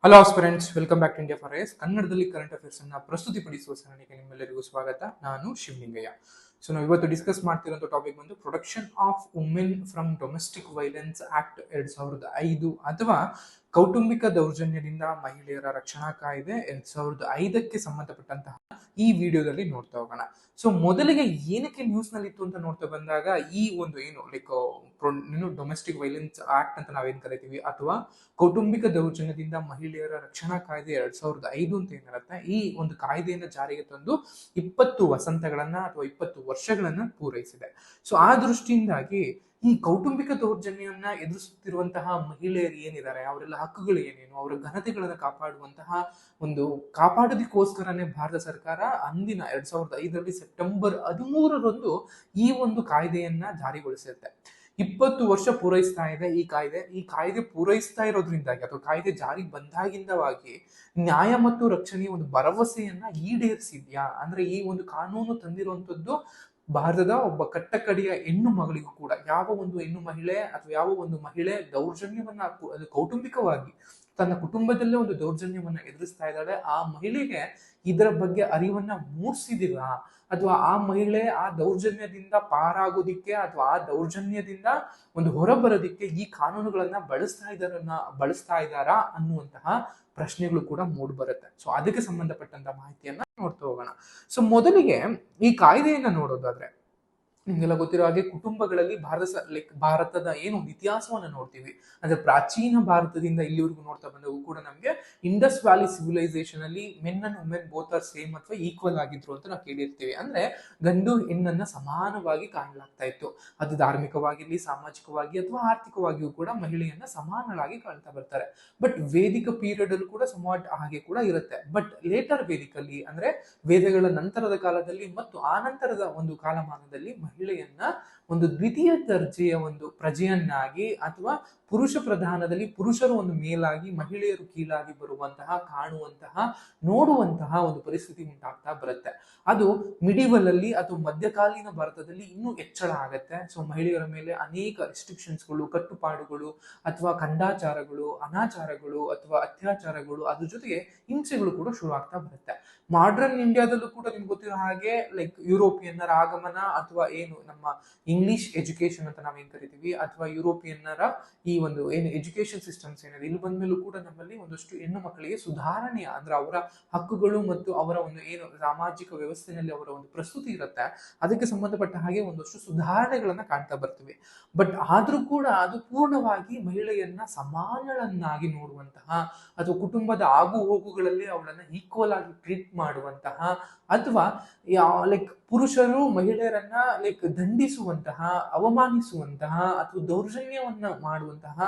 Hello aspirants, welcome back to India for IAS. ಕನ್ನಡದಲ್ಲಿ current affairs ಅನ್ನ ಪ್ರಸ್ತುತಿಪಡಿಸುವ ಸರಣಿಗೆ ನಿಮ್ಮೆಲ್ಲರಿಗೂ ಸ್ವಾಗತ. ನಾನು ಶಿವಲಿಂಗಯ್ಯ. ಸೊ ನಾವು ಇವತ್ತು ಡಿಸ್ಕಸ್ ಮಾಡ್ತಿರೋ ಟಾಪಿಕ್ ಬಂದು protection of women from domestic violence act 2005 ಅಥವಾ ಕೌಟುಂಬಿಕ ದೌರ್ಜನ್ಯದಿಂದ ಮಹಿಳೆಯರ ರಕ್ಷಣಾ ಕಾಯ್ದೆ 2005ಕ್ಕೆ ಸಂಬಂಧಪಟ್ಟಂತಹ ಈ ವಿಡಿಯೋದಲ್ಲಿ ನೋಡ್ತಾ ಹೋಗೋಣ. ಸೊ ಮೊದಲಿಗೆ ಏನಕ್ಕೆ ನ್ಯೂಸ್ ನಲ್ಲಿ ಇತ್ತು ಅಂತ ನೋಡ್ತಾ ಬಂದಾಗ ಈ ಒಂದು ಏನು ಲೈಕ್ ಡೊಮೆಸ್ಟಿಕ್ ವೈಲೆನ್ಸ್ ಆಕ್ಟ್ ಅಂತ ನಾವೇನ್ ಕರಿತೀವಿ ಅಥವಾ ಕೌಟುಂಬಿಕ ದೌರ್ಜನ್ಯದಿಂದ ಮಹಿಳೆಯರ ರಕ್ಷಣಾ ಕಾಯ್ದೆ 2005 ಅಂತ ಏನಿರುತ್ತೆ, ಈ ಒಂದು ಕಾಯ್ದೆಯನ್ನು ಜಾರಿಗೆ ತಂದು 20 ವಸಂತಗಳನ್ನ ಅಥವಾ 20 ವರ್ಷಗಳನ್ನ ಪೂರೈಸಿದೆ. ಸೊ ಆ ದೃಷ್ಟಿಯಿಂದಾಗಿ ಈ ಕೌಟುಂಬಿಕ ದೌರ್ಜನ್ಯವನ್ನ ಎದುರಿಸುತ್ತಿರುವಂತಹ ಮಹಿಳೆಯರು ಏನಿದ್ದಾರೆ, ಅವರೆಲ್ಲ ಹಕ್ಕುಗಳು ಏನೇನು, ಅವರ ಘನತೆಗಳನ್ನ ಕಾಪಾಡೋದಕ್ಕೋಸ್ಕರನೇ ಭಾರತ ಸರ್ಕಾರ ಅಂದಿನ 2005ರಲ್ಲಿ ಸೆಪ್ಟೆಂಬರ್ 13ರಂದು ಈ ಒಂದು ಕಾಯ್ದೆಯನ್ನ ಜಾರಿಗೊಳಿಸುತ್ತೆ. 20 ವರ್ಷ ಪೂರೈಸ್ತಾ ಇದೆ ಈ ಕಾಯ್ದೆ ಪೂರೈಸ್ತಾ ಇರೋದ್ರಿಂದಾಗಿ ಅಥವಾ ಕಾಯ್ದೆ ಜಾರಿಗೆ ಬಂದಾಗಿಂದವಾಗಿ ನ್ಯಾಯ ಮತ್ತು ರಕ್ಷಣೆಯ ಒಂದು ಭರವಸೆಯನ್ನ ಈಡೇರಿಸಿದ್ಯಾ ಅಂದ್ರೆ ಈ ಒಂದು ಕಾನೂನು ತಂದಿರುವಂತದ್ದು ಭಾರತದ ಒಬ್ಬ ಕಟ್ಟಕಡೆಯ ಹೆಣ್ಣು ಮಗಳಿಗೂ ಕೂಡ ಯಾವ ಒಂದು ಹೆಣ್ಣು ಮಹಿಳೆ ಅಥವಾ ಯಾವ ಒಂದು ಮಹಿಳೆ ದೌರ್ಜನ್ಯವನ್ನ ಅದು ಕೌಟುಂಬಿಕವಾಗಿ ತನ್ನ ಕುಟುಂಬದಲ್ಲೇ ಒಂದು ದೌರ್ಜನ್ಯವನ್ನ ಎದುರಿಸ್ತಾ ಇದ್ದಾಳೆ, ಆ ಮಹಿಳೆಗೆ ಇದರ ಬಗ್ಗೆ ಅರಿವನ್ನ ಮೂಡಿಸಿದಿಲ್ಲ ಅಥವಾ ಆ ಮಹಿಳೆ ಆ ದೌರ್ಜನ್ಯದಿಂದ ಪಾರಾಗೋದಿಕ್ಕೆ ಅಥವಾ ಆ ದೌರ್ಜನ್ಯದಿಂದ ಒಂದು ಹೊರಬರೋದಿಕ್ಕೆ ಈ ಕಾನೂನುಗಳನ್ನ ಬಳಸ್ತಾ ಇದ್ದಾರಾ ಅನ್ನುವಂತಹ ಪ್ರಶ್ನೆಗಳು ಕೂಡ ಮೂಡ್ ಬರುತ್ತೆ. ಸೊ ಅದಕ್ಕೆ ಸಂಬಂಧಪಟ್ಟಂತ ಮಾಹಿತಿಯನ್ನ ನೋಡ್ತಾ ಹೋಗೋಣ. ಸೊ ಮೊದಲಿಗೆ ಈ ಕಾಯ್ದೆಯನ್ನ ನೋಡೋದಾದ್ರೆ ನಿಮ್ಗೆಲ್ಲ ಗೊತ್ತಿರೋ ಹಾಗೆ ಕುಟುಂಬಗಳಲ್ಲಿ ಭಾರತದ ಏನು ಒಂದು ಇತಿಹಾಸವನ್ನ ನೋಡ್ತೀವಿ ಅಂದ್ರೆ ಪ್ರಾಚೀನ ಭಾರತದಿಂದ ಇಲ್ಲಿವರೆಗೂ ನೋಡ್ತಾ ಬಂದವು ಕೂಡ ನಮ್ಗೆ ಇಂಡಸ್ ವ್ಯಾಲಿ ಸಿವಿಲೈಸೇಷನ್ ಅಲ್ಲಿ men and women both are same ಅಥವಾ ಈಕ್ವಲ್ ಆಗಿದ್ರು ಅಂತ ನಾವು ಕೇಳಿರ್ತೀವಿ. ಅಂದ್ರೆ ಗಂಡು ಹೆಣ್ಣನ್ನ ಸಮಾನವಾಗಿ ಕಾಣಲಾಗ್ತಾ ಇತ್ತು. ಅದು ಧಾರ್ಮಿಕವಾಗಿರ್ಲಿ, ಸಾಮಾಜಿಕವಾಗಿ ಅಥವಾ ಆರ್ಥಿಕವಾಗಿಯೂ ಕೂಡ ಮಹಿಳೆಯನ್ನ ಸಮಾನವಾಗಿ ಕಾಣ್ತಾ ಬರ್ತಾರೆ. ಬಟ್ ವೇದಿಕ ಪೀರಿಯಡ್ ಅಲ್ಲಿ ಕೂಡ ಸಮಾಟ್ ಹಾಗೆ ಕೂಡ ಇರುತ್ತೆ. ಬಟ್ ಲೇಟರ್ ವೇದಿಕಲ್ಲಿ ಅಂದ್ರೆ ವೇದಗಳ ನಂತರದ ಕಾಲದಲ್ಲಿ ಮತ್ತು ಆ ನಂತರದ ಒಂದು ಕಾಲಮಾನದಲ್ಲಿ ಮಹಿಳೆಯನ್ನ ಒಂದು ದ್ವಿತೀಯ ದರ್ಜೆಯ ಒಂದು ಪ್ರಜೆಯನ್ನಾಗಿ ಅಥವಾ ಪುರುಷ ಪ್ರಧಾನದಲ್ಲಿ ಪುರುಷರು ಒಂದು ಮೇಲಾಗಿ ಮಹಿಳೆಯರು ಕೀಳಾಗಿ ಕಾಣುವಂತಹ ನೋಡುವಂತಹ ಒಂದು ಪರಿಸ್ಥಿತಿ ಉಂಟಾಗ್ತಾ ಬರುತ್ತೆ. ಅದು ಮಿಡಿವಲ್ ಅಲ್ಲಿ ಅಥವಾ ಮಧ್ಯಕಾಲೀನ ಭಾರತದಲ್ಲಿ ಇನ್ನೂ ಹೆಚ್ಚಳ ಆಗತ್ತೆ. ಸೊ ಮಹಿಳೆಯರ ಮೇಲೆ ಅನೇಕ ರೆಸ್ಟ್ರಿಕ್ಷನ್ಸ್ಗಳು, ಕಟ್ಟುಪಾಡುಗಳು ಅಥವಾ ಕಂದಾಚಾರಗಳು, ಅನಾಚಾರಗಳು ಅಥವಾ ಅತ್ಯಾಚಾರಗಳು, ಅದ್ರ ಜೊತೆಗೆ ಹಿಂಸೆಗಳು ಕೂಡ ಶುರು ಆಗ್ತಾ ಬರುತ್ತೆ. ಮಾಡರ್ನ್ ಇಂಡಿಯಾದಲ್ಲೂ ಕೂಡ ನಿಮ್ಗೆ ಗೊತ್ತಿರೋ ಹಾಗೆ ಯುರೋಪಿಯನ್ನರ ಆಗಮನ ಅಥವಾ ಏನು ನಮ್ಮ ಇಂಗ್ಲಿಷ್ ಎಜುಕೇಶನ್ ಅಂತ ನಾವೇನ್ ಕರಿತೀವಿ ಅಥವಾ ಯುರೋಪಿಯನ್ನರ ಈ ಒಂದು ಏನು ಎಜುಕೇಶನ್ ಸಿಸ್ಟಮ್ಸ್ ಏನಿದೆ ಇಲ್ಲಿ ಬಂದ್ಮೇಲೂ ಕೂಡ ನಮ್ಮಲ್ಲಿ ಒಂದಷ್ಟು ಹೆಣ್ಣು ಮಕ್ಕಳಿಗೆ ಸುಧಾರಣೆಯ ಅಂದ್ರೆ ಅವರ ಹಕ್ಕುಗಳು ಮತ್ತು ಅವರ ಒಂದು ಏನು ಸಾಮಾಜಿಕ ವ್ಯವಸ್ಥೆಯಲ್ಲಿ ಅವರ ಒಂದು ಪ್ರಸ್ತುತಿ ಇರುತ್ತೆ, ಅದಕ್ಕೆ ಸಂಬಂಧಪಟ್ಟ ಹಾಗೆ ಒಂದಷ್ಟು ಸುಧಾರಣೆಗಳನ್ನ ಕಾಣ್ತಾ ಬರ್ತೀವಿ. ಬಟ್ ಆದ್ರೂ ಕೂಡ ಅದು ಪೂರ್ಣವಾಗಿ ಮಹಿಳೆಯನ್ನ ಸಮಾನಳನ್ನಾಗಿ ನೋಡುವಂತಹ ಅಥವಾ ಕುಟುಂಬದ ಆಗು ಹೋಗುಗಳಲ್ಲಿ ಅವಳನ್ನ ಈಕ್ವಲ್ ಆಗಿ ಟ್ರೀಟ್ ಮಾಡುವಂತಹ ಅಥವಾ ಪುರುಷರು ಮಹಿಳೆಯರನ್ನ ದಂಡಿಸುವಂತಹ, ಅವಮಾನಿಸುವಂತಹ ಅಥವಾ ದೌರ್ಜನ್ಯವನ್ನ ಮಾಡುವಂತಹ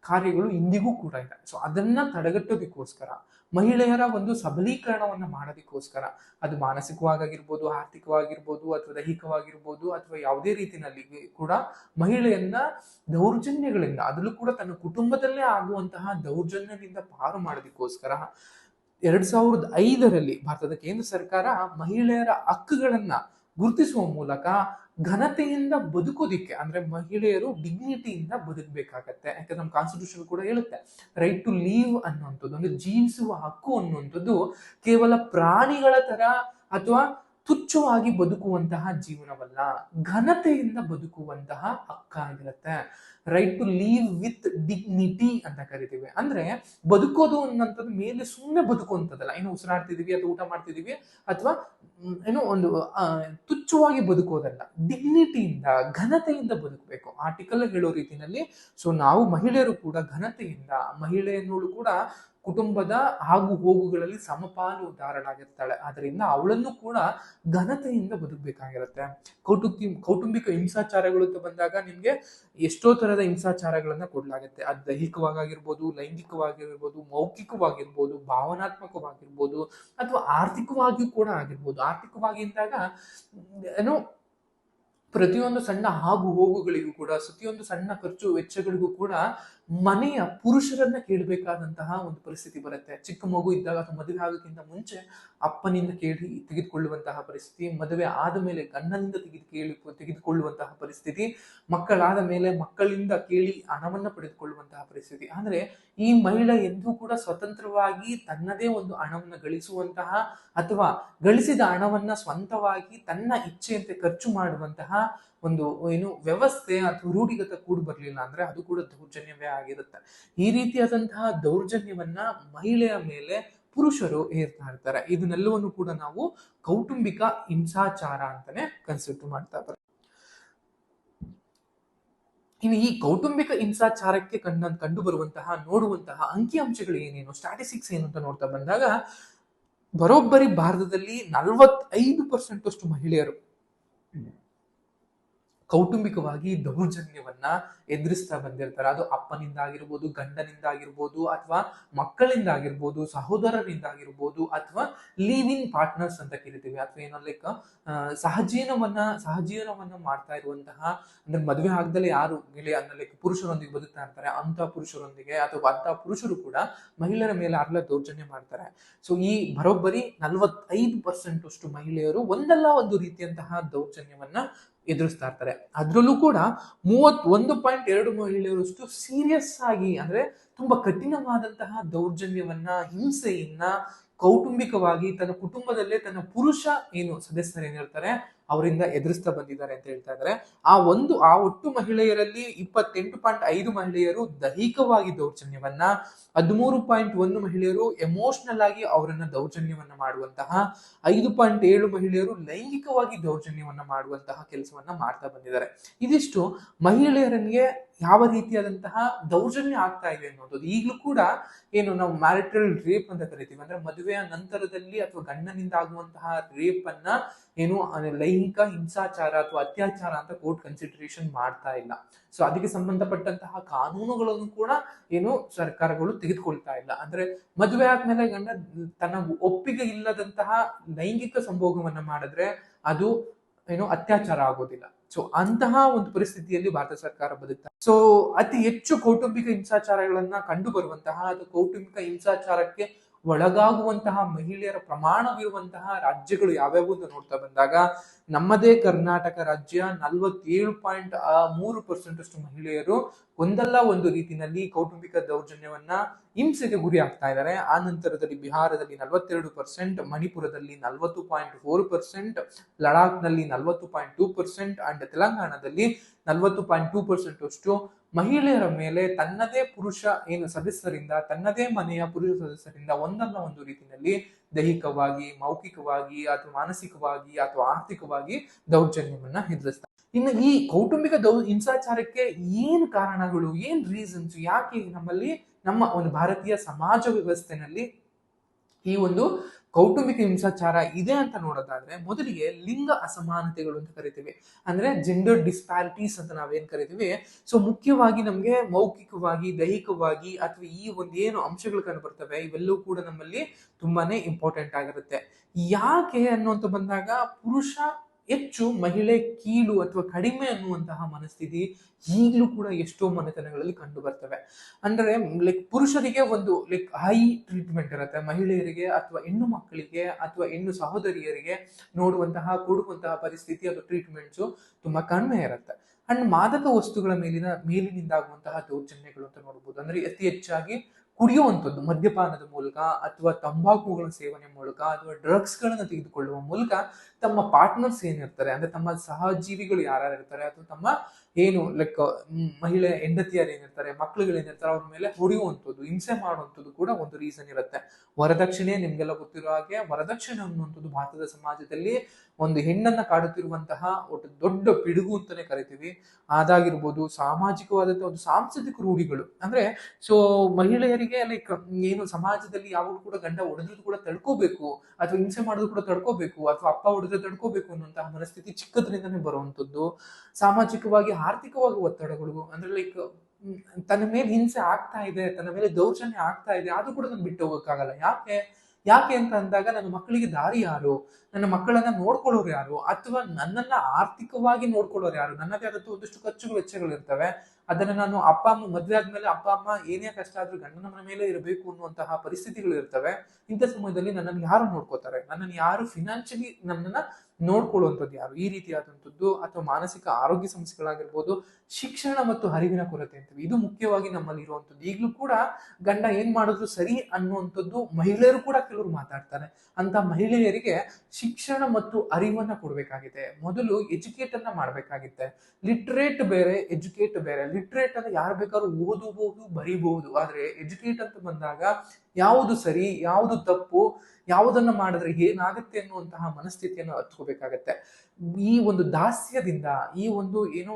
ಕಾರ್ಯಗಳು ಇಂದಿಗೂ ಕೂಡ ಇದೆ. ಸೊ ಅದನ್ನ ತಡೆಗಟ್ಟೋದಕ್ಕೋಸ್ಕರ ಮಹಿಳೆಯರ ಒಂದು ಸಬಲೀಕರಣವನ್ನ ಮಾಡೋದಕ್ಕೋಸ್ಕರ ಅದು ಮಾನಸಿಕವಾಗಿರ್ಬೋದು, ಆರ್ಥಿಕವಾಗಿರ್ಬೋದು ಅಥವಾ ದೈಹಿಕವಾಗಿರ್ಬೋದು ಅಥವಾ ಯಾವುದೇ ರೀತಿಯಲ್ಲಿ ಕೂಡ ಮಹಿಳೆಯನ್ನ ದೌರ್ಜನ್ಯಗಳಿಂದ ಅದರಲ್ಲೂ ಕೂಡ ತನ್ನ ಕುಟುಂಬದಲ್ಲೇ ಆಗುವಂತಹ ದೌರ್ಜನ್ಯದಿಂದ ಪಾರು ಮಾಡೋದಕ್ಕೋಸ್ಕರ 2005ರಲ್ಲಿ ಭಾರತದ ಕೇಂದ್ರ ಸರ್ಕಾರ ಮಹಿಳೆಯರ ಹಕ್ಕುಗಳನ್ನ ಗುರುತಿಸುವ ಮೂಲಕ ಘನತೆಯಿಂದ ಬದುಕೋದಿಕ್ಕೆ ಅಂದ್ರೆ ಮಹಿಳೆಯರು ಡಿಗ್ನಿಟಿಯಿಂದ ಬದುಕಬೇಕಾಗತ್ತೆ. ಯಾಕಂದ್ರೆ ನಮ್ಮ ಕಾನ್ಸ್ಟಿಟ್ಯೂಷನ್ ಕೂಡ ಹೇಳುತ್ತೆ ರೈಟ್ ಟು ಲೀವ್ ಅನ್ನುವಂಥದ್ದು ಅಂದ್ರೆ ಜೀವಿಸುವ ಹಕ್ಕು ಅನ್ನುವಂಥದ್ದು ಕೇವಲ ಪ್ರಾಣಿಗಳ ತರ ಅಥವಾ ತುಚ್ಛವಾಗಿ ಬದುಕುವಂತಹ ಜೀವನವಲ್ಲ, ಘನತೆಯಿಂದ ಬದುಕುವಂತಹ ಹಕ್ಕಾಗಿರುತ್ತೆ. Right to live with dignity ಅಂತ ಕರಿತೀವಿ. ಅಂದ್ರೆ ಬದುಕೋದು ಅನ್ನೋಂಥದ್ದು ಮೇಲೆ ಸುಮ್ಮನೆ ಬದುಕುವಂಥದ್ದಲ್ಲ, ಏನು ಉಸಿರಾಡ್ತಿದೀವಿ ಅಥವಾ ಊಟ ಮಾಡ್ತಿದೀವಿ ಅಥವಾ ಏನೋ ಒಂದು ತುಚ್ಛವಾಗಿ ಬದುಕೋದಲ್ಲ, ಡಿಗ್ನಿಟಿಯಿಂದ ಘನತೆಯಿಂದ ಬದುಕಬೇಕು. ಆರ್ಟಿಕಲ್ ಹೇಳೋ ರೀತಿಯಲ್ಲಿ ಸೊ ನಾವು ಮಹಿಳೆಯರು ಕೂಡ ಘನತೆಯಿಂದ, ಮಹಿಳೆಯನ್ನೋಳು ಕೂಡ ಕುಟುಂಬದ ಆಗು ಹೋಗುಗಳಲ್ಲಿ ಸಮಪಾಲುದಾರಳಾಗಿರ್ತಾಳೆ, ಅದರಿಂದ ಅವಳನ್ನು ಕೂಡ ಘನತೆಯಿಂದ ಬದುಕಬೇಕಾಗಿರುತ್ತೆ. ಕೌಟುಂಬಿಕ ಹಿಂಸಾಚಾರಗಳು ಅಂತ ಬಂದಾಗ ನಿಮ್ಗೆ ಎಷ್ಟೋ ತರದ ಹಿಂಸಾಚಾರಗಳನ್ನ ಕೊಡ್ಲಾಗುತ್ತೆ. ಅದು ದೈಹಿಕವಾಗಿರ್ಬೋದು, ಲೈಂಗಿಕವಾಗಿರ್ಬೋದು, ಮೌಖಿಕವಾಗಿರ್ಬೋದು, ಭಾವನಾತ್ಮಕವಾಗಿರ್ಬೋದು ಅಥವಾ ಆರ್ಥಿಕವಾಗಿಯೂ ಕೂಡ ಆಗಿರ್ಬೋದು. ಆರ್ಥಿಕವಾಗಿ ಅಂದಾಗ ಏನೋ ಪ್ರತಿಯೊಂದು ಸಣ್ಣ ಆಗು ಹೋಗುಗಳಿಗೂ ಕೂಡ, ಪ್ರತಿಯೊಂದು ಸಣ್ಣ ಖರ್ಚು ವೆಚ್ಚಗಳಿಗೂ ಕೂಡ ಮನೆಯ ಪುರುಷರನ್ನ ಕೇಳಬೇಕಾದಂತಹ ಒಂದು ಪರಿಸ್ಥಿತಿ ಬರುತ್ತೆ. ಚಿಕ್ಕ ಮಗು ಇದ್ದಾಗ ಅಥವಾ ಮದುವೆ ಆಗೋಕ್ಕಿಂತ ಮುಂಚೆ ಅಪ್ಪನಿಂದ ಕೇಳಿ ತೆಗೆದುಕೊಳ್ಳುವಂತಹ ಪರಿಸ್ಥಿತಿ, ಮದುವೆ ಆದ ಮೇಲೆ ಗಂಡನಿಂದ ತೆಗೆದುಕೊಳ್ಳುವಂತಹ ಪರಿಸ್ಥಿತಿ, ಮಕ್ಕಳಾದ ಮೇಲೆ ಮಕ್ಕಳಿಂದ ಕೇಳಿ ಹಣವನ್ನ ಪಡೆದುಕೊಳ್ಳುವಂತಹ ಪರಿಸ್ಥಿತಿ. ಅಂದ್ರೆ ಈ ಮಹಿಳೆ ಎಂದೂ ಕೂಡ ಸ್ವತಂತ್ರವಾಗಿ ತನ್ನದೇ ಒಂದು ಹಣವನ್ನ ಗಳಿಸುವಂತಹ ಅಥವಾ ಗಳಿಸಿದ ಹಣವನ್ನ ಸ್ವಂತವಾಗಿ ತನ್ನ ಇಚ್ಛೆಯಂತೆ ಖರ್ಚು ಮಾಡುವಂತಹ ಒಂದು ವ್ಯವಸ್ಥೆ ಅಥವಾ ರೂಢಿಗತ ಕೂಡಿ ಬರ್ಲಿಲ್ಲ ಅಂದ್ರೆ ಅದು ಕೂಡ ದೌರ್ಜನ್ಯವೇ ಆಗಿರುತ್ತೆ. ಈ ರೀತಿಯಾದಂತಹ ದೌರ್ಜನ್ಯವನ್ನ ಮಹಿಳೆಯ ಮೇಲೆ ಪುರುಷರು ಹೇರ್ತಾ ಇರ್ತಾರೆ. ಇದನ್ನೆಲ್ಲವನ್ನು ಕೂಡ ನಾವು ಕೌಟುಂಬಿಕ ಹಿಂಸಾಚಾರ ಅಂತಾನೆ ಕನ್ಸಿಡರ್ ಮಾಡ್ತಾ ಇದ್ದಾರೆ. ಇನ್ನು ಈ ಕೌಟುಂಬಿಕ ಹಿಂಸಾಚಾರಕ್ಕೆ ಕಂಡು ಬರುವಂತಹ ನೋಡುವಂತಹ ಅಂಕಿಅಂಶಗಳು ಏನೇನು, ಸ್ಟ್ಯಾಟಿಸ್ಟಿಕ್ಸ್ ಏನು ಅಂತ ನೋಡ್ತಾ ಬಂದಾಗ ಬರೋಬ್ಬರಿ ಭಾರತದಲ್ಲಿ 45% ಅಷ್ಟು ಮಹಿಳೆಯರು ಕೌಟುಂಬಿಕವಾಗಿ ದೌರ್ಜನ್ಯವನ್ನ ಎದುರಿಸ್ತಾ ಬಂದಿರ್ತಾರೆ. ಅದು ಅಪ್ಪನಿಂದ ಆಗಿರ್ಬೋದು, ಗಂಡನಿಂದ ಆಗಿರ್ಬೋದು, ಅಥವಾ ಮಕ್ಕಳಿಂದ ಆಗಿರ್ಬೋದು, ಸಹೋದರರಿಂದ ಆಗಿರ್ಬೋದು, ಅಥವಾ ಲಿವ್ ಇನ್ ಪಾರ್ಟ್ನರ್ಸ್ ಅಂತ ಕರಿತೀವಿ, ಅಥವಾ ಏನೋ ಲೈಕ್ ಸಹಜೀವನವನ್ನ ಮಾಡ್ತಾ ಇರುವಂತಹ, ಅಂದ್ರೆ ಮದುವೆ ಆಗದಲ್ಲೇ ಯಾರು ಗೆಳೆಯ ಲೈಕ್ ಪುರುಷರೊಂದಿಗೆ ಬದುಕ್ತಾ ಇರ್ತಾರೆ ಅಂತ ಪುರುಷರೊಂದಿಗೆ, ಅಥವಾ ಅಂತ ಪುರುಷರು ಕೂಡ ಮಹಿಳೆಯರ ಮೇಲೆ ಆಗ್ಲೇ ದೌರ್ಜನ್ಯ ಮಾಡ್ತಾರೆ. ಸೊ ಈ ಬರೋಬ್ಬರಿ 45% ಅಷ್ಟು ಮಹಿಳೆಯರು ಒಂದಲ್ಲ ಒಂದು ರೀತಿಯಂತಹ ದೌರ್ಜನ್ಯವನ್ನ ಎದುರಿಸ್ತಾ ಇರ್ತಾರೆ. ಅದ್ರಲ್ಲೂ ಕೂಡ 31.2 ಮಹಿಳೆಯರಷ್ಟು ಸೀರಿಯಸ್ ಆಗಿ, ಅಂದ್ರೆ ತುಂಬಾ ಕಠಿಣವಾದಂತಹ ದೌರ್ಜನ್ಯವನ್ನ, ಹಿಂಸೆಯನ್ನ ಕೌಟುಂಬಿಕವಾಗಿ ತನ್ನ ಕುಟುಂಬದಲ್ಲೇ ತನ್ನ ಪುರುಷ ಸದಸ್ಯರೇನಿರ್ತಾರೆ ಅವರಿಂದ ಎದುರಿಸ್ತಾ ಬಂದಿದ್ದಾರೆ ಅಂತ ಹೇಳ್ತಾ ಇದ್ದಾರೆ. ಆ ಒಟ್ಟು ಮಹಿಳೆಯರಲ್ಲಿ 28.5 ಮಹಿಳೆಯರು ದೈಹಿಕವಾಗಿ ದೌರ್ಜನ್ಯವನ್ನ, 13.1 ಮಹಿಳೆಯರು ಎಮೋಷನಲ್ ಆಗಿ ಅವರನ್ನ ದೌರ್ಜನ್ಯವನ್ನ ಮಾಡುವಂತಹ, 5.7 ಮಹಿಳೆಯರು ಲೈಂಗಿಕವಾಗಿ ದೌರ್ಜನ್ಯವನ್ನ ಮಾಡುವಂತಹ ಕೆಲಸವನ್ನ ಮಾಡ್ತಾ ಬಂದಿದ್ದಾರೆ. ಇದಿಷ್ಟು ಮಹಿಳೆಯರಿಗೆ ಯಾವ ರೀತಿಯಾದಂತಹ ದೌರ್ಜನ್ಯ ಆಗ್ತಾ ಇದೆ ಅನ್ನೋದು. ಈಗಲೂ ಕೂಡ ನಾವು ಮ್ಯಾರಿಟಲ್ ರೇಪ್ ಅಂತ ಕರಿತೀವಿ, ಅಂದ್ರೆ ಮದುವೆಯ ನಂತರದಲ್ಲಿ ಅಥವಾ ಗಂಡನಿಂದ ಆಗುವಂತಹ ರೇಪ್ ಅನ್ನ ಲೈಂಗಿಕ ಹಿಂಸಾಚಾರ ಅಥವಾ ಅತ್ಯಾಚಾರ ಅಂತ ಕೋರ್ಟ್ ಕನ್ಸಿಡರೇಷನ್ ಮಾಡ್ತಾ ಇಲ್ಲ. ಸೊ ಅದಕ್ಕೆ ಸಂಬಂಧಪಟ್ಟಂತಹ ಕಾನೂನುಗಳನ್ನು ಕೂಡ ಸರ್ಕಾರಗಳು ತೆಗೆದುಕೊಳ್ತಾ ಇಲ್ಲ. ಅಂದ್ರೆ ಮದುವೆ ಆದ್ಮೇಲೆ ಗಂಡ ತನ್ನ ಒಪ್ಪಿಗೆ ಇಲ್ಲದಂತಹ ಲೈಂಗಿಕ ಸಂಭೋಗವನ್ನ ಮಾಡಿದ್ರೆ ಅದು ಅತ್ಯಾಚಾರ ಆಗೋದಿಲ್ಲ. ಸೊ ಅಂತಹ ಒಂದು ಪರಿಸ್ಥಿತಿಯಲ್ಲಿ ಭಾರತ ಸರ್ಕಾರ ಬದುಕ್ತಾ. ಸೊ ಅತಿ ಹೆಚ್ಚು ಕೌಟುಂಬಿಕ ಹಿಂಸಾಚಾರಗಳನ್ನ ಕಂಡು ಬರುವಂತಹ ಅಥವಾ ಕೌಟುಂಬಿಕ ಹಿಂಸಾಚಾರಕ್ಕೆ ಒಳಗಾಗುವಂತಹ ಮಹಿಳೆಯರ ಪ್ರಮಾಣವಿರುವಂತಹ ರಾಜ್ಯಗಳು ಯಾವ್ಯಾವು ಅಂತ ನೋಡ್ತಾ ಬಂದಾಗ ನಮ್ಮದೇ ಕರ್ನಾಟಕ ರಾಜ್ಯ 47.3% ಅಷ್ಟು ಮಹಿಳೆಯರು ಒಂದಲ್ಲ ಒಂದು ರೀತಿಯಲ್ಲಿ ಕೌಟುಂಬಿಕ ದೌರ್ಜನ್ಯವನ್ನ ಹಿಂಸೆಗೆ ಗುರಿ ಆಗ್ತಾ ಇದ್ದಾರೆ. ಆ ನಂತರದಲ್ಲಿ ಬಿಹಾರದಲ್ಲಿ 42%, ಮಣಿಪುರದಲ್ಲಿ 40.4%, ಲಡಾಖ್ನಲ್ಲಿ 40.2% ಅಂಡ್ ತೆಲಂಗಾಣದಲ್ಲಿ 40.2% ಅಷ್ಟು ಮಹಿಳೆಯರ ಮೇಲೆ ತನ್ನದೇ ಪುರುಷ ಸದಸ್ಯರಿಂದ, ತನ್ನದೇ ಮನೆಯ ಪುರುಷ ಸದಸ್ಯರಿಂದ ಒಂದಲ್ಲ ಒಂದು ರೀತಿಯಲ್ಲಿ ದೈಹಿಕವಾಗಿ, ಮೌಖಿಕವಾಗಿ ಅಥವಾ ಮಾನಸಿಕವಾಗಿ ಅಥವಾ ಆರ್ಥಿಕವಾಗಿ ದೌರ್ಜನ್ಯವನ್ನ ಎದುರಿಸ್ತಾರೆ. ಇನ್ನು ಈ ಕೌಟುಂಬಿಕ ಹಿಂಸಾಚಾರಕ್ಕೆ ಏನ್ ಕಾರಣಗಳು, ಏನ್ ರೀಸನ್ಸ್, ಯಾಕೆ ನಮ್ಮ ಒಂದು ಭಾರತೀಯ ಸಮಾಜ ವ್ಯವಸ್ಥೆನಲ್ಲಿ ಈ ಒಂದು ಕೌಟುಂಬಿಕ ಹಿಂಸಾಚಾರ ಇದೆ ಅಂತ ನೋಡೋದಾದ್ರೆ, ಮೊದಲಿಗೆ ಲಿಂಗ ಅಸಮಾನತೆಗಳು ಅಂತ ಕರಿತೀವಿ, ಅಂದ್ರೆ ಜೆಂಡರ್ ಡಿಸ್ಪ್ಯಾರಿಟೀಸ್ ಅಂತ ನಾವೇನ್ ಕರಿತೀವಿ. ಸೊ ಮುಖ್ಯವಾಗಿ ನಮ್ಗೆ ಮೌಖಿಕವಾಗಿ, ದೈಹಿಕವಾಗಿ ಅಥವಾ ಈ ಒಂದು ಅಂಶಗಳು ಕಂಡು ಬರ್ತವೆ, ಇವೆಲ್ಲವೂ ಕೂಡ ನಮ್ಮಲ್ಲಿ ತುಂಬಾನೇ ಇಂಪಾರ್ಟೆಂಟ್ ಆಗಿರುತ್ತೆ. ಯಾಕೆ ಅನ್ನುವಂತ ಬಂದಾಗ ಪುರುಷ ಹೆಚ್ಚು, ಮಹಿಳೆ ಕೀಳು ಅಥವಾ ಕಡಿಮೆ ಅನ್ನುವಂತಹ ಮನಸ್ಥಿತಿ ಈಗಲೂ ಕೂಡ ಎಷ್ಟೋ ಮನೆತನಗಳಲ್ಲಿ ಕಂಡು ಬರ್ತವೆ. ಅಂದ್ರೆ ಪುರುಷರಿಗೆ ಒಂದು ಹೈ ಟ್ರೀಟ್ಮೆಂಟ್ ಇರುತ್ತೆ, ಮಹಿಳೆಯರಿಗೆ ಅಥವಾ ಹೆಣ್ಣು ಮಕ್ಕಳಿಗೆ ಅಥವಾ ಹೆಣ್ಣು ಸಹೋದರಿಯರಿಗೆ ಕೊಡುವಂತಹ ಪರಿಸ್ಥಿತಿ ಅಥವಾ ಟ್ರೀಟ್ಮೆಂಟ್ಸ್ ತುಂಬಾ ಕಡಿಮೆ ಇರುತ್ತೆ. ಅಂಡ್ ಮಾದಕ ವಸ್ತುಗಳ ಮೇಲಿನಿಂದಾಗುವಂತಹ ದೌರ್ಜನ್ಯಗಳು ಅಂತ ನೋಡ್ಬೋದು. ಅಂದ್ರೆ ಅತಿ ಹೆಚ್ಚಾಗಿ ಕುಡಿಯುವಂಥದ್ದು, ಮದ್ಯಪಾನದ ಮೂಲಕ ಅಥವಾ ತಂಬಾಕುಗಳ ಸೇವನೆ ಮೂಲಕ ಅಥವಾ ಡ್ರಗ್ಸ್ ಗಳನ್ನ ತೆಗೆದುಕೊಳ್ಳುವ ಮೂಲಕ ತಮ್ಮ ಪಾರ್ಟ್ನರ್ಸ್ ಏನಿರ್ತಾರೆ, ಅಂದ್ರೆ ತಮ್ಮ ಸಹಜೀವಿಗಳು ಯಾರ್ಯಾರು ಇರ್ತಾರೆ ಅಥವಾ ತಮ್ಮ ಮಹಿಳೆ ಹೆಂಡತಿಯರು ಏನಿರ್ತಾರೆ, ಮಕ್ಕಳುಗಳೇನಿರ್ತಾರೆ ಅವ್ರ ಮೇಲೆ ಹೊಡೆಯುವಂಥದ್ದು, ಹಿಂಸೆ ಮಾಡುವಂಥದ್ದು ಕೂಡ ಒಂದು ರೀಸನ್ ಇರುತ್ತೆ. ವರದಕ್ಷಿಣೆ ನಿಮ್ಗೆಲ್ಲ ಗೊತ್ತಿರೋ ಹಾಗೆ, ವರದಕ್ಷಿಣೆ ಅನ್ನುವಂಥದ್ದು ಭಾರತದ ಸಮಾಜದಲ್ಲಿ ಒಂದು ಹೆಣ್ಣನ್ನ ಕಾಡುತ್ತಿರುವಂತಹ ಒಟ್ಟು ದೊಡ್ಡ ಪಿಡುಗು ಅಂತಾನೆ ಕರಿತೀವಿ. ಅದಾಗಿರ್ಬೋದು ಸಾಮಾಜಿಕವಾದಂತಹ ಒಂದು ಸಾಂಸ್ಕೃತಿಕ ರೂಢಿಗಳು. ಅಂದ್ರೆ ಸೊ ಮಹಿಳೆಯರಿಗೆ ಸಮಾಜದಲ್ಲಿ ಯಾವಾಗಲೂ ಕೂಡ ಗಂಡ ಹೊಡೆದ್ರು ಕೂಡ ತಡ್ಕೋಬೇಕು, ಅಥವಾ ಹಿಂಸೆ ಮಾಡೋದು ಕೂಡ ತಡ್ಕೋಬೇಕು, ಅಥವಾ ಅಪ್ಪ ಹೊಡೆದ್ರೆ ತಡ್ಕೋಬೇಕು ಅನ್ನುವಂತಹ ಮನಸ್ಥಿತಿ ಚಿಕ್ಕದ್ರಿಂದನೇ ಬರುವಂತದ್ದು. ಸಾಮಾಜಿಕವಾಗಿ ಆರ್ಥಿಕವಾಗಿ ಒತ್ತಡಗಳು, ಅಂದ್ರೆ ತನ್ನ ಮೇಲೆ ಹಿಂಸೆ ಆಗ್ತಾ ಇದೆ, ತನ್ನ ಮೇಲೆ ದೌರ್ಜನ್ಯ ಆಗ್ತಾ ಇದೆ, ಅದು ಕೂಡ ನಾನು ಬಿಟ್ಟು ಹೋಗಕ್ಕಾಗಲ್ಲ. ಯಾಕೆ ಅಂತ ಅಂದಾಗ ನನ್ನ ಮಕ್ಕಳಿಗೆ ದಾರಿ ಯಾರು, ನನ್ನ ಮಕ್ಕಳನ್ನ ನೋಡ್ಕೊಳ್ಳೋರು ಯಾರು, ಅಥವಾ ನನ್ನನ್ನ ಆರ್ಥಿಕವಾಗಿ ನೋಡ್ಕೊಳ್ಳೋರು ಯಾರು, ನನ್ನದೇ ಆದಂತಹ ಒಂದಷ್ಟು ಖರ್ಚುಗಳು ವೆಚ್ಚಗಳು ಇರ್ತವೆ, ಅದನ್ನ ನಾನು ಅಪ್ಪ ಅಮ್ಮ ಮದ್ವೆ ಆದ್ಮೇಲೆ ಅಪ್ಪ ಅಮ್ಮ ಏನೇ ಕಷ್ಟ ಆದ್ರೂ ಗಂಡನ ಮನೆ ಮೇಲೆ ಇರಬೇಕು ಅನ್ನುವಂತಹ ಪರಿಸ್ಥಿತಿಗಳು ಇರ್ತವೆ. ಇಂಥ ಸಮಯದಲ್ಲಿ ನನ್ನನ್ನು ಯಾರು ನೋಡ್ಕೋತಾರೆ, ನನ್ನನ್ನು ಯಾರು ಫಿನಾನ್ಷಿಯಲಿ ನನ್ನನ್ನ ನೋಡ್ಕೊಳ್ಳುವಂಥದ್ದು ಯಾರು, ಈ ರೀತಿಯಾದಂಥದ್ದು ಅಥವಾ ಮಾನಸಿಕ ಆರೋಗ್ಯ ಸಮಸ್ಯೆಗಳಾಗಿರ್ಬೋದು, ಶಿಕ್ಷಣ ಮತ್ತು ಅರಿವಿನ ಕೊರತೆ ಅಂತೀವಿ, ಇದು ಮುಖ್ಯವಾಗಿ ನಮ್ಮಲ್ಲಿ ಇರುವಂಥದ್ದು. ಈಗಲೂ ಕೂಡ ಗಂಡ ಏನ್ ಮಾಡಿದ್ರು ಸರಿ ಅನ್ನುವಂಥದ್ದು ಮಹಿಳೆಯರು ಕೂಡ ಕೆಲವರು ಮಾತಾಡ್ತಾರೆ. ಅಂತ ಮಹಿಳೆಯರಿಗೆ ಶಿಕ್ಷಣ ಮತ್ತು ಅರಿವನ್ನ ಕೊಡ್ಬೇಕಾಗಿದೆ. ಮೊದಲು ಎಜುಕೇಟ್ ಅನ್ನ ಮಾಡ್ಬೇಕಾಗಿದೆ. ಲಿಟ್ರೇಟ್ ಬೇರೆ, ಎಜುಕೇಟ್ ಬೇರೆ. ಲಿಟ್ರೇಟ್ ಅಂದ್ರೆ ಯಾರು ಬೇಕಾದ್ರೂ ಓದಬಹುದು, ಬರಿಬಹುದು. ಆದ್ರೆ ಎಜುಕೇಟ್ ಅಂತ ಬಂದಾಗ ಯಾವುದು ಸರಿ, ಯಾವುದು ತಪ್ಪು, ಯಾವುದನ್ನ ಮಾಡಿದ್ರೆ ಏನಾಗುತ್ತೆ ಅನ್ನುವಂತಹ ಮನಸ್ಥಿತಿಯನ್ನು ಹತ್ಕೋಬೇಕಾಗತ್ತೆ. ಈ ಒಂದು ದಾಸ್ಯದಿಂದ, ಈ ಒಂದು ಏನು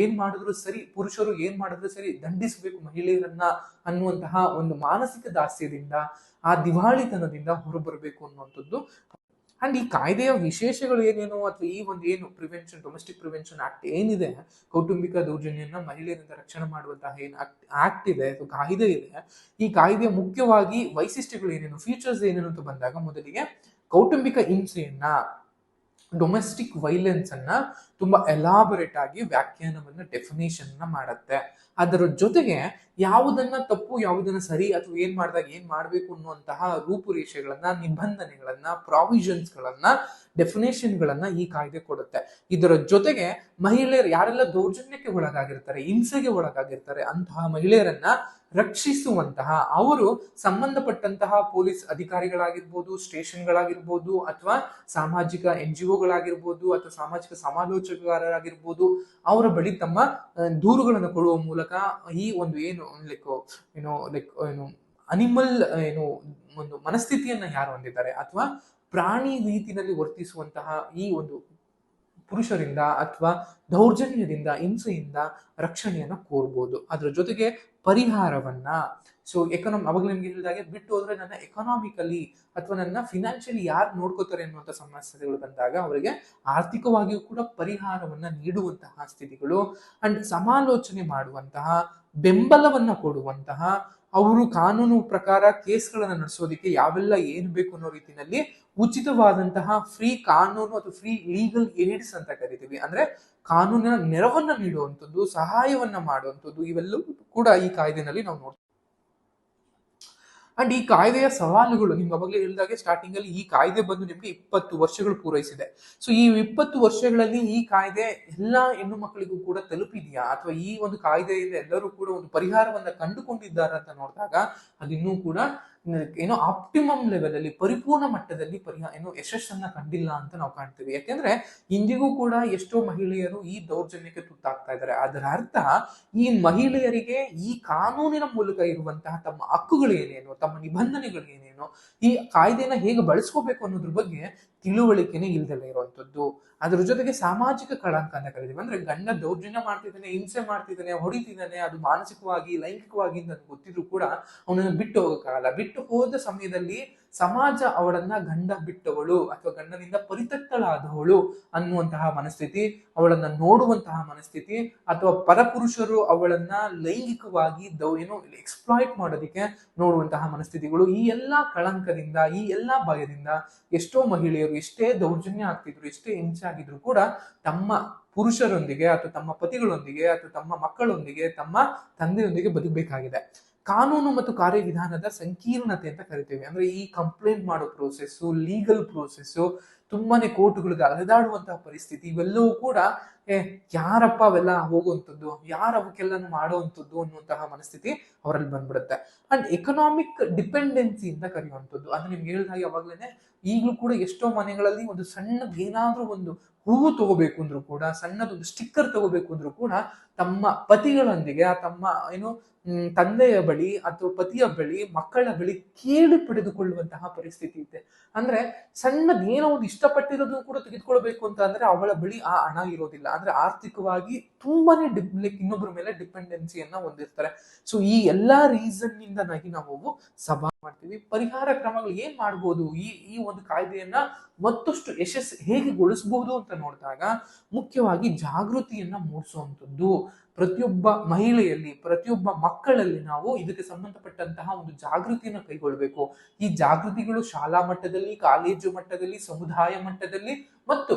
ಏನ್ ಮಾಡಿದ್ರು ಸರಿ, ಪುರುಷರು ಏನ್ ಮಾಡಿದ್ರು ಸರಿ, ದಂಡಿಸಬೇಕು ಮಹಿಳೆಯರನ್ನ ಅನ್ನುವಂತಹ ಒಂದು ಮಾನಸಿಕ ದಾಸ್ಯದಿಂದ, ಆ ದಿವಾಳಿತನದಿಂದ ಹೊರಬರಬೇಕು ಅನ್ನುವಂಥದ್ದು. ಅಂಡ್ ಈ ಕಾಯ್ದೆಯ ವಿಶೇಷಗಳು ಏನೇನು, ಅಥವಾ ಈ ಒಂದು ಏನು ಪ್ರಿವೆನ್ಷನ್, ಡೊಮೆಸ್ಟಿಕ್ ಪ್ರಿವೆನ್ಷನ್ ಆಕ್ಟ್ ಏನಿದೆ, ಕೌಟುಂಬಿಕ ದೌರ್ಜನ್ಯನ ಮಹಿಳೆಯರಿಂದ ರಕ್ಷಣೆ ಮಾಡುವಂತಹ ಏನು ಆಕ್ಟ್ ಇದೆ ಅಥವಾ ಕಾಯ್ದೆ ಇದೆ, ಈ ಕಾಯ್ದೆಯ ಮುಖ್ಯವಾಗಿ ವೈಶಿಷ್ಟ್ಯಗಳು ಏನೇನು, ಫೀಚರ್ಸ್ ಏನೇನು ಅಂತ ಬಂದಾಗ, ಮೊದಲಿಗೆ ಕೌಟುಂಬಿಕ ಹಿಂಸೆಯನ್ನ, ಡೊಮೆಸ್ಟಿಕ್ ವೈಲೆನ್ಸ್ ಅನ್ನ ತುಂಬಾ ಎಲಾಬರೇಟ್ ಆಗಿ ವ್ಯಾಖ್ಯಾನವನ್ನ, ಡೆಫಿನೇಷನ್ ಮಾಡತ್ತೆ. ಅದರ ಜೊತೆಗೆ ಯಾವುದನ್ನ ತಪ್ಪು, ಯಾವುದನ್ನ ಸರಿ, ಅಥವಾ ಏನ್ ಮಾಡಿದಾಗ ಏನ್ ಮಾಡ್ಬೇಕು ಅನ್ನುವಂತಹ ರೂಪುರೇಷೆಗಳನ್ನ, ನಿಬಂಧನೆಗಳನ್ನ, ಪ್ರಾವಿಷನ್ಸ್ ಗಳನ್ನ, ಡೆಫಿನೇಷನ್ ಗಳನ್ನ ಈ ಕಾಯ್ದೆ ಕೊಡುತ್ತೆ. ಇದರ ಜೊತೆಗೆ ಮಹಿಳೆಯರು ಯಾರೆಲ್ಲ ದೌರ್ಜನ್ಯಕ್ಕೆ ಒಳಗಾಗಿರ್ತಾರೆ, ಹಿಂಸೆಗೆ ಒಳಗಾಗಿರ್ತಾರೆ, ಅಂತಹ ಮಹಿಳೆಯರನ್ನ ರಕ್ಷಿಸುವಂತಹ, ಅವರು ಸಂಬಂಧಪಟ್ಟಂತಹ ಪೊಲೀಸ್ ಅಧಿಕಾರಿಗಳಾಗಿರ್ಬೋದು, ಸ್ಟೇಷನ್ಗಳಾಗಿರ್ಬೋದು, ಅಥವಾ ಸಾಮಾಜಿಕ NGOಗಳಾಗಿರ್ಬೋದು, ಅಥವಾ ಸಾಮಾಜಿಕ ಸಮಾಲೋಚಕರಾಗಿರ್ಬೋದು, ಅವರ ಬಳಿ ತಮ್ಮ ದೂರುಗಳನ್ನು ಕೊಡುವ ಮೂಲಕ ಈ ಒಂದು ಏನು ಅನಿಮಲ್ ಒಂದು ಮನಸ್ಥಿತಿಯನ್ನ ಯಾರು ಹೊಂದಿದ್ದಾರೆ, ಅಥವಾ ಪ್ರಾಣಿ ರೀತಿಯಲ್ಲಿ ವರ್ತಿಸುವಂತಹ ಈ ಒಂದು ಪುರುಷರಿಂದ ಅಥವಾ ದೌರ್ಜನ್ಯದಿಂದ, ಹಿಂಸೆಯಿಂದ ರಕ್ಷಣೆಯನ್ನ ಕೋರ್ಬೋದು. ಅದ್ರ ಜೊತೆಗೆ ಪರಿಹಾರವನ್ನ, ಸೊ ಅವಾಗ ನಿಮ್ಗೆ ಹೇಳಿದಾಗೆ, ಬಿಟ್ಟು ಹೋದ್ರೆ ನನ್ನ ಎಕನಾಮಿಕಲಿ ಅಥವಾ ನನ್ನ ಫಿನಾನ್ಷಿಯಲಿ ಯಾರು ನೋಡ್ಕೋತಾರೆ ಅನ್ನುವಂಥ ಸಮಸ್ಯೆಗಳು ಬಂದಾಗ ಅವರಿಗೆ ಆರ್ಥಿಕವಾಗಿಯೂ ಕೂಡ ಪರಿಹಾರವನ್ನ ನೀಡುವಂತಹ ಸ್ಥಿತಿಗಳು, ಅಂಡ್ ಸಮಾಲೋಚನೆ ಮಾಡುವಂತಹ, ಬೆಂಬಲವನ್ನ ಕೊಡುವಂತಹ, ಅವರು ಕಾನೂನು ಪ್ರಕಾರ ಕೇಸ್ಗಳನ್ನ ನಡೆಸೋದಿಕ್ಕೆ ಯಾವೆಲ್ಲ ಏನ್ ಬೇಕು ಅನ್ನೋ ರೀತಿಯಲ್ಲಿ ಉಚಿತವಾದಂತಹ ಫ್ರೀ ಕಾನೂನು ಅಥವಾ ಫ್ರೀ ಲೀಗಲ್ ಏಡ್ಸ್ ಅಂತ ಕರಿತೀವಿ, ಅಂದ್ರೆ ಕಾನೂನಿನ ನೆರವನ್ನ ನೀಡುವಂಥದ್ದು, ಸಹಾಯವನ್ನ ಮಾಡುವಂಥದ್ದು, ಇವೆಲ್ಲವೂ ಕೂಡ ಈ ಕಾಯ್ದೆನಲ್ಲಿ ನಾವು ನೋಡ್ತೀವಿ. ಅಂಡ್ ಈ ಕಾಯ್ದೆಯ ಸವಾಲುಗಳು, ನಿಮ್ಗೆ ಅವಾಗಲೇ ಹೇಳಿದಾಗೆ ಸ್ಟಾರ್ಟಿಂಗ್ ಅಲ್ಲಿ, ಈ ಕಾಯ್ದೆ ಬಂದು ನಿಮ್ಗೆ 20 ವರ್ಷಗಳು ಪೂರೈಸಿದೆ. ಸೊ ಈ 20 ವರ್ಷಗಳಲ್ಲಿ ಈ ಕಾಯ್ದೆ ಎಲ್ಲಾ ಹೆಣ್ಣು ಮಕ್ಕಳಿಗೂ ಕೂಡ ತಲುಪಿದ್ಯಾ, ಅಥವಾ ಈ ಒಂದು ಕಾಯ್ದೆಯಿಂದ ಎಲ್ಲರೂ ಕೂಡ ಒಂದು ಪರಿಹಾರವನ್ನ ಕಂಡುಕೊಂಡಿದ್ದಾರೆ ಅಂತ ನೋಡಿದಾಗ ಅದಿನ್ನೂ ಕೂಡ ಏನೋ ಆಪ್ಟಿಮಮ್ ಲೆವೆಲ್ ಅಲ್ಲಿ, ಪರಿಪೂರ್ಣ ಮಟ್ಟದಲ್ಲಿ ಯಶಸ್ಸನ್ನ ಕಂಡಿಲ್ಲ ಅಂತ ನಾವು ಕಾಣ್ತೀವಿ. ಯಾಕೆಂದ್ರೆ ಇಂದಿಗೂ ಕೂಡ ಎಷ್ಟೋ ಮಹಿಳೆಯರು ಈ ದೌರ್ಜನ್ಯಕ್ಕೆ ತುತ್ತಾಗ್ತಾ ಇದ್ದಾರೆ. ಅದರ ಅರ್ಥ ಈ ಮಹಿಳೆಯರಿಗೆ ಈ ಕಾನೂನಿನ ಮೂಲಕ ಇರುವಂತಹ ತಮ್ಮ ಹಕ್ಕುಗಳು ಏನೇನು, ತಮ್ಮ ನಿಬಂಧನೆಗಳು ಏನೇನು, ಈ ಕಾಯ್ದೆನ ಹೇಗೆ ಬಳಸ್ಕೋಬೇಕು ಅನ್ನೋದ್ರ ಬಗ್ಗೆ ತಿಳುವಳಿಕೆನೇ ಇಲ್ದಲೇ ಇರುವಂತದ್ದು. ಅದ್ರ ಜೊತೆಗೆ ಸಾಮಾಜಿಕ ಕಳಂಕ ಅಂತ ಕರಿತೀವಿ. ಅಂದ್ರೆ ಗಂಡ ದೌರ್ಜನ್ಯ ಮಾಡ್ತಿದ್ದಾನೆ, ಹಿಂಸೆ ಮಾಡ್ತಿದ್ದಾನೆ, ಹೊಡಿತಿದ್ದಾನೆ, ಅದು ಮಾನಸಿಕವಾಗಿ, ಲೈಂಗಿಕವಾಗಿ ಅಂತ ಗೊತ್ತಿದ್ರು ಕೂಡ ಅವನನ್ನು ಬಿಟ್ಟು ಹೋಗಕ್ಕಾಗಲ್ಲ. ಬಿಟ್ಟು ಹೋದ ಸಮಯದಲ್ಲಿ ಸಮಾಜ ಅವಳನ್ನ ಗಂಡ ಬಿಟ್ಟವಳು ಅಥವಾ ಗಂಡನಿಂದ ಪರಿತ್ಯಕ್ತಳಾದವಳು ಅನ್ನುವಂತಹ ಮನಸ್ಥಿತಿ, ಅವಳನ್ನ ನೋಡುವಂತಹ ಮನಸ್ಥಿತಿ, ಅಥವಾ ಪರಪುರುಷರು ಅವಳನ್ನ ಲೈಂಗಿಕವಾಗಿ ಎಕ್ಸ್ಪ್ಲಾಯ್ಟ್ ಮಾಡೋದಿಕ್ಕೆ ನೋಡುವಂತಹ ಮನಸ್ಥಿತಿಗಳು, ಈ ಎಲ್ಲಾ ಕಳಂಕದಿಂದ, ಈ ಎಲ್ಲಾ ಭಯದಿಂದ ಎಷ್ಟೋ ಮಹಿಳೆಯರು ಎಷ್ಟೇ ದೌರ್ಜನ್ಯ ಆಗ್ತಿದ್ರು, ಎಷ್ಟೇ ಹಿಂಸೆ ಆಗಿದ್ರು ಕೂಡ ತಮ್ಮ ಪುರುಷರೊಂದಿಗೆ ಅಥವಾ ತಮ್ಮ ಪತಿಗಳೊಂದಿಗೆ ಅಥವಾ ತಮ್ಮ ಮಕ್ಕಳೊಂದಿಗೆ, ತಮ್ಮ ತಂದೆಯೊಂದಿಗೆ ಬದುಕಬೇಕಾಗಿದೆ. ಕಾನೂನು ಮತ್ತು ಕಾರ್ಯವಿಧಾನದ ಸಂಕೀರ್ಣತೆ ಅಂತ ಕರಿತೀವಿ. ಅಂದ್ರೆ ಈ ಕಂಪ್ಲೇಂಟ್ ಮಾಡೋ ಪ್ರೋಸೆಸ್ಸು, ಲೀಗಲ್ ಪ್ರೋಸೆಸ್ಸು, ತುಂಬಾನೇ ಕೋರ್ಟ್ಗಳಿಗೆ ಅಲೆದಾಡುವಂತಹ ಪರಿಸ್ಥಿತಿ, ಇವೆಲ್ಲವೂ ಕೂಡ ಯಾರಪ್ಪ ಅವೆಲ್ಲ ಹೋಗುವಂಥದ್ದು, ಯಾರು ಅವಕ್ಕೆಲ್ಲನೂ ಮಾಡುವಂಥದ್ದು ಅನ್ನುವಂತಹ ಮನಸ್ಥಿತಿ ಅವರಲ್ಲಿ ಬಂದ್ಬಿಡುತ್ತೆ. ಅಂಡ್ ಎಕನಾಮಿಕ್ ಡಿಪೆಂಡೆನ್ಸಿ ಅಂತ ಕರೆಯುವಂಥದ್ದು, ಅಂದ್ರೆ ನಿಮ್ಗೆ ಹೇಳಿದಾಗ ಯಾವಾಗ್ಲೇನೆ, ಈಗಲೂ ಕೂಡ ಎಷ್ಟೋ ಮನೆಗಳಲ್ಲಿ ಒಂದು ಸಣ್ಣದ್ ಏನಾದ್ರೂ ಒಂದು ಹೂವು ತಗೋಬೇಕು ಅಂದ್ರು ಕೂಡ, ಸಣ್ಣದೊಂದು ಸ್ಟಿಕ್ಕರ್ ತಗೋಬೇಕು ಅಂದ್ರು ಕೂಡ ತಮ್ಮ ಪತಿಗಳೊಂದಿಗೆ, ತಮ್ಮ ತಂದೆಯ ಬಳಿ ಅಥವಾ ಪತಿಯ ಬಳಿ, ಮಕ್ಕಳ ಬಳಿ ಕೇಳಿ ಪಡೆದುಕೊಳ್ಳುವಂತಹ ಪರಿಸ್ಥಿತಿ ಇದೆ. ಅಂದ್ರೆ ಸಣ್ಣದ್ ಏನೋ ಒಂದು ಇಷ್ಟಪಟ್ಟಿರೋದು ಕೂಡ ತೆಗೆದುಕೊಳ್ಬೇಕು ಅಂತ ಅಂದ್ರೆ ಅವಳ ಬಳಿ ಆ ಹಣ ಇರೋದಿಲ್ಲ. ಅಂದ್ರೆ ಆರ್ಥಿಕವಾಗಿ ತುಂಬಾನೇ ಇನ್ನೊಬ್ಬರ ಮೇಲೆ ಡಿಪೆಂಡೆನ್ಸಿಯನ್ನ ಹೊಂದಿರ್ತಾರೆ. ಸೊ ಈ ಎಲ್ಲಾ ರೀಸನ್ ನಿಂದನಾಗಿ ನಾವು ಸಭಾ ಮಾಡ್ತೀವಿ. ಪರಿಹಾರ ಕ್ರಮಗಳು ಏನ್ ಮಾಡ್ಬೋದು, ಈ ಒಂದು ಕಾಯ್ದೆಯನ್ನ ಮತ್ತಷ್ಟು ಯಶಸ್ಸು ಹೇಗೆ ಗೊಳಿಸಬಹುದು ಅಂತ ನೋಡಿದಾಗ, ಮುಖ್ಯವಾಗಿ ಜಾಗೃತಿಯನ್ನ ಮೂಡಿಸುವಂಥದ್ದು, ಪ್ರತಿಯೊಬ್ಬ ಮಹಿಳೆಯಲ್ಲಿ, ಪ್ರತಿಯೊಬ್ಬ ಮಕ್ಕಳಲ್ಲಿ ನಾವು ಇದಕ್ಕೆ ಸಂಬಂಧಪಟ್ಟಂತಹ ಒಂದು ಜಾಗೃತಿಯನ್ನು ಕೈಗೊಳ್ಳಬೇಕು. ಈ ಜಾಗೃತಿಗಳು ಶಾಲಾ ಮಟ್ಟದಲ್ಲಿ, ಕಾಲೇಜು ಮಟ್ಟದಲ್ಲಿ, ಸಮುದಾಯ ಮಟ್ಟದಲ್ಲಿ ಮತ್ತು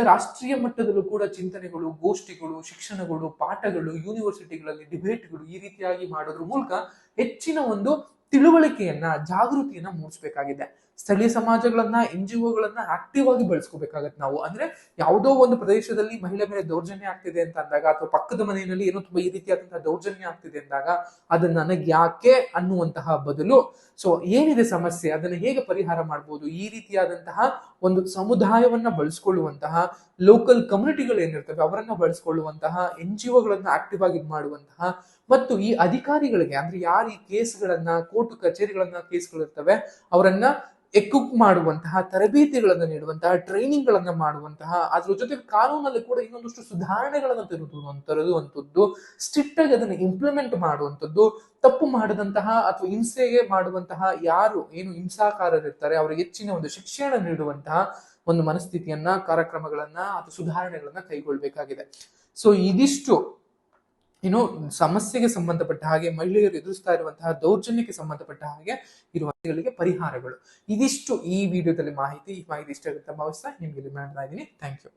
ರಾಷ್ಟ್ರೀಯ ಮಟ್ಟದಲ್ಲೂ ಕೂಡ ಚಿಂತನೆಗಳು, ಗೋಷ್ಠಿಗಳು, ಶಿಕ್ಷಣಗಳು, ಪಾಠಗಳು, ಯೂನಿವರ್ಸಿಟಿಗಳಲ್ಲಿ ಡಿಬೇಟ್ಗಳು ಈ ರೀತಿಯಾಗಿ ಮಾಡೋದ್ರ ಮೂಲಕ ಹೆಚ್ಚಿನ ಒಂದು ತಿಳುವಳಿಕೆಯನ್ನ, ಜಾಗೃತಿಯನ್ನ ಮೂಡಿಸಬೇಕಾಗಿದೆ. ಸ್ಥಳೀಯ ಸಮಾಜಗಳನ್ನ, NGOಗಳನ್ನ ಆಕ್ಟಿವ್ ಆಗಿ ಬಳಸ್ಕೋಬೇಕಾಗತ್ತೆ ನಾವು. ಅಂದ್ರೆ ಯಾವುದೋ ಒಂದು ಪ್ರದೇಶದಲ್ಲಿ ಮಹಿಳೆ ಮೇಲೆ ದೌರ್ಜನ್ಯ ಆಗ್ತಿದೆ ಅಂತ ಅಂದಾಗ, ಅಥವಾ ಪಕ್ಕದ ಮನೆಯಲ್ಲಿ ಏನೋ ತುಂಬಾ ಈ ರೀತಿಯಾದಂತಹ ದೌರ್ಜನ್ಯ ಆಗ್ತಿದೆ ಅಂದಾಗ ಅದು ನನಗೆ ಯಾಕೆ ಅನ್ನುವಂತಹ ಬದಲು, ಸೊ ಏನಿದೆ ಸಮಸ್ಯೆ, ಅದನ್ನ ಹೇಗೆ ಪರಿಹಾರ ಮಾಡ್ಬೋದು, ಈ ರೀತಿಯಾದಂತಹ ಒಂದು ಸಮುದಾಯವನ್ನ ಬಳಸ್ಕೊಳ್ಳುವಂತಹ, ಲೋಕಲ್ ಕಮ್ಯುನಿಟಿಗಳು ಏನಿರ್ತವೆ ಅವರನ್ನ ಬಳಸ್ಕೊಳ್ಳುವಂತಹ, NGOಗಳನ್ನ ಆಕ್ಟಿವ್ ಆಗಿ ಮಾಡುವಂತಹ, ಮತ್ತು ಈ ಅಧಿಕಾರಿಗಳಿಗೆ, ಅಂದ್ರೆ ಯಾರು ಈ ಕೇಸ್ಗಳನ್ನ, ಕೋರ್ಟ್ ಕಚೇರಿಗಳನ್ನ ಕೇಸ್ಗಳಿರ್ತವೆ ಅವರನ್ನ ಎಕ್ವಿಪ್ ಮಾಡುವಂತಹ, ತರಬೇತಿಗಳನ್ನ ನೀಡುವಂತಹ, ಟ್ರೈನಿಂಗ್ ಗಳನ್ನ ಮಾಡುವಂತಹ, ಅದ್ರ ಜೊತೆಗೆ ಕಾನೂನಲ್ಲಿ ಕೂಡ ಇನ್ನೊಂದಷ್ಟು ಸುಧಾರಣೆಗಳನ್ನ ತರುವಂತದ್ದು, ಸ್ಟ್ರಿಕ್ಟ್ ಆಗಿ ಅದನ್ನ ಇಂಪ್ಲಿಮೆಂಟ್ ಮಾಡುವಂಥದ್ದು, ತಪ್ಪು ಮಾಡದಂತಹ ಅಥವಾ ಹಿಂಸೆಗೆ ಮಾಡುವಂತಹ ಯಾರು ಏನು ಹಿಂಸಾಕಾರರಿರ್ತಾರೆ ಅವರಿಗೆ ಹೆಚ್ಚಿನ ಒಂದು ಶಿಕ್ಷಣ ನೀಡುವಂತಹ ಒಂದು ಮನಸ್ಥಿತಿಯನ್ನ, ಕಾರ್ಯಕ್ರಮಗಳನ್ನ ಅಥವಾ ಸುಧಾರಣೆಗಳನ್ನ ಕೈಗೊಳ್ಳಬೇಕಾಗಿದೆ. ಸೊ ಇದಿಷ್ಟು ಸಮಸ್ಯೆಗೆ ಸಂಬಂಧಪಟ್ಟ ಹಾಗೆ, ಮಹಿಳೆಯರು ಎದುರಿಸ್ತಾ ಇರುವಂತಹ ದೌರ್ಜನ್ಯಕ್ಕೆ ಸಂಬಂಧಪಟ್ಟ ಹಾಗೆ ಇರುವಂತಗಳಿಗೆ ಪರಿಹಾರಗಳು. ಇದಿಷ್ಟು ಈ ವಿಡಿಯೋದಲ್ಲಿ ಮಾಹಿತಿ ಇಷ್ಟ ಆಗುತ್ತೆ ಭಾವಿಸ್ತಾ ನಿಮ್ಗೆ ಮಾಡ್ತಾ ಇದ್ದೀನಿ. Thank you.